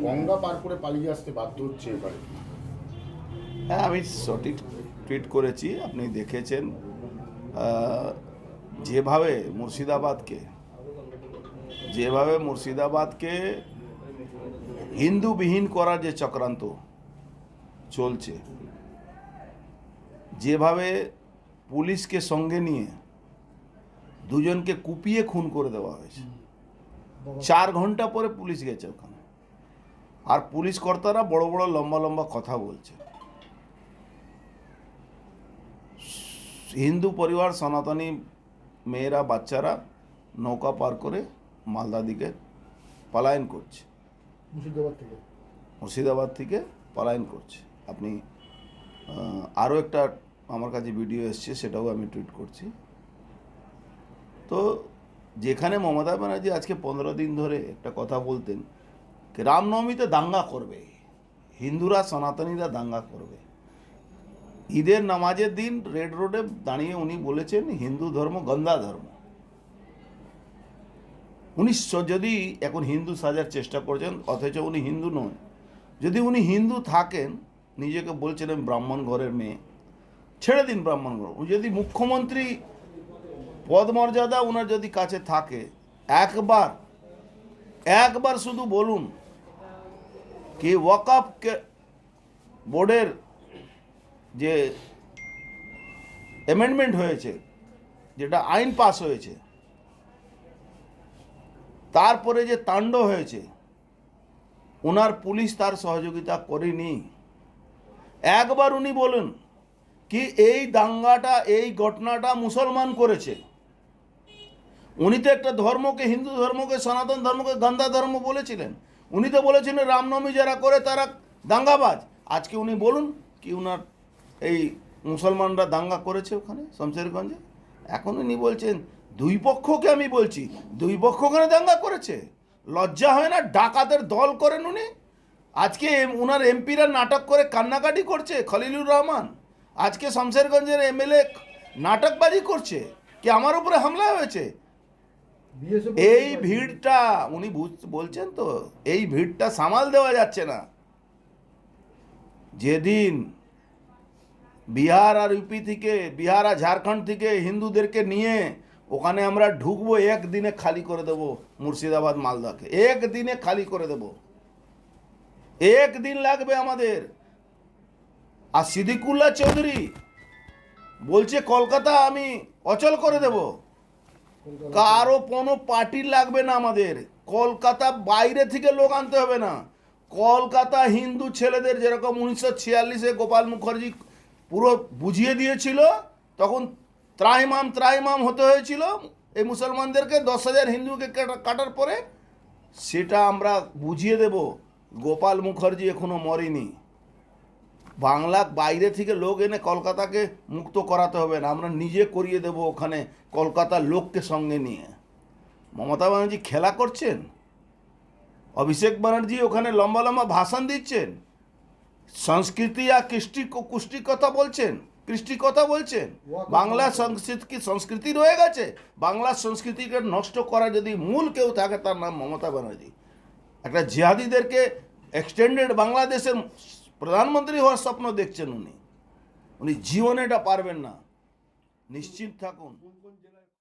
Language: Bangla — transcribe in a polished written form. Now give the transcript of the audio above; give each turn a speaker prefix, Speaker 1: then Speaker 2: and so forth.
Speaker 1: গঙ্গা পার করে পালিয়ে আসতে বাধ্য হচ্ছে এবারে।
Speaker 2: হ্যাঁ, আমি সঠিক টুইট করেছি, আপনি দেখেছেন। যেভাবে মুর্শিদাবাদকে হিন্দুবিহীন করার যে চক্রান্ত চলছে, যেভাবে পুলিশকে সঙ্গে নিয়ে দুজনকে কুপিয়ে খুন করে দেওয়া হয়েছে, 4 ঘন্টা পরে পুলিশ গেছে ওখানে, আর পুলিশ কর্তারা বড় বড় লম্বা লম্বা কথা বলছে। হিন্দু পরিবার, সনাতনী মেয়েরা, বাচ্চারা নৌকা পার করে মালদা দিকে পলায়ন করছে, মুর্শিদাবাদ থেকে পলায়ন করছে। আপনি আরও একটা আমার কাছে ভিডিও এসছে, সেটাও আমি টুইট করছি। তো যেখানে মমতা ব্যানার্জি আজকে 15 দিন ধরে একটা কথা বলতেন যে রামনবমীতে দাঙ্গা করবে, হিন্দুরা সনাতনীরা দাঙ্গা করবে, ঈদের নামাজের দিন রেড রোডে দাঁড়িয়ে উনি বলেছেন হিন্দু ধর্ম গন্দা ধর্ম। উনি যদি এখন হিন্দু সাজার চেষ্টা করছেন, অথচ উনি হিন্দু নন। যদি উনি হিন্দু থাকেন, নিজেকে বলছিলেন ব্রাহ্মণ ঘরের মেয়ে, ছেড়ে দিন ব্রাহ্মণ ঘর। উনি যদি মুখ্যমন্ত্রী পদ মর্যাদা ওনার যদি কাছে থাকে, একবার শুধু বলুন কি ওয়াকফ বোর্ডের যে অ্যামেন্ডমেন্ট হয়েছে, যেটা আইন পাস হয়েছে, তারপরে যে তাণ্ডব হয়েছে, ওনার পুলিশ তার সহযোগিতা করেনি। একবার উনি বলুন কি এই দাঙ্গাটা, এই ঘটনাটা মুসলমান করেছে। উনি তো একটা ধর্মকে, হিন্দু ধর্মকে, সনাতন ধর্মকে গন্দা ধর্ম বলেছিলেন। উনি তো বলেছিলেন রামনবমী যারা করে তারা দাঙ্গাবাজ। আজকে উনি বলুন কি উনার এই মুসলমানরা দাঙ্গা করেছে ওখানে শমশেরগঞ্জে। এখন উনি বলছেন দুই পক্ষকে, আমি বলছি দুই পক্ষ ওখানে দাঙ্গা করেছে। লজ্জা হয় না? ডাকাতের দল করেন উনি। আজকে উনার এমপিরা নাটক করে কান্নাকাটি করছে। খলিলুর রহমান আজকে শমশেরগঞ্জের এমএলএ নাটকবাজি করছে কি আমার উপরে হামলা হয়েছে। এই ভিড়টা উনি বলছেন তো, এই ভিড়টা সামাল দেওয়া যাচ্ছে না। যেদিন বিহার আর ইউপি থেকে, বিহার আর ঝাড়খণ্ড থেকে হিন্দুদেরকে নিয়ে ওখানে আমরা ঢুকবো, একদিনে খালি করে দেব মুর্শিদাবাদ মালদাকে, একদিনে খালি করে দেব। একদিন লাগবে আমাদের। আর সিদ্দিকুল্লাহ চৌধুরী বলছে কলকাতা আমি অচল করে দেব। কারো কোনো পার্টি লাগবে না আমাদের। কলকাতা বাইরে থেকে লোক আনতে হবে না। কলকাতা হিন্দু ছেলেদের যেরকম 1946-এ গোপাল মুখার্জি পুরো বুঝিয়ে দিয়েছিল, তখন ত্রাহিমাম হতে হয়েছিল এই মুসলমানদেরকে, 10,000 হিন্দুকে কাটার পরে, সেটা আমরা বুঝিয়ে দেব। গোপাল মুখার্জি এখনো মরেনি। বাংলা বাইরে থেকে লোক এনে কলকাতাকে মুক্ত করাতে হবে না, আমরা নিজে করিয়ে দেব ওখানে কলকাতার লোককে সঙ্গে নিয়ে। মমতা ব্যানার্জি খেলা করছেন, অভিষেক ব্যানার্জি ওখানে লম্বা লম্বা ভাষণ দিচ্ছেন, সংস্কৃতি আর কৃষ্টির কথা বলছেন। বাংলা সংস্কৃতি রয়ে গেছে। বাংলা সংস্কৃতিকে নষ্ট করা যদি মূল কেউ থাকে, তার নাম মমতা ব্যানার্জি। একটা জিহাদিদেরকে এক্সটেন্ডেড বাংলাদেশের প্রধানমন্ত্রী হওয়ার স্বপ্ন দেখছেন উনি। জীবনে এটা পারবেন না, নিশ্চিত থাকুন।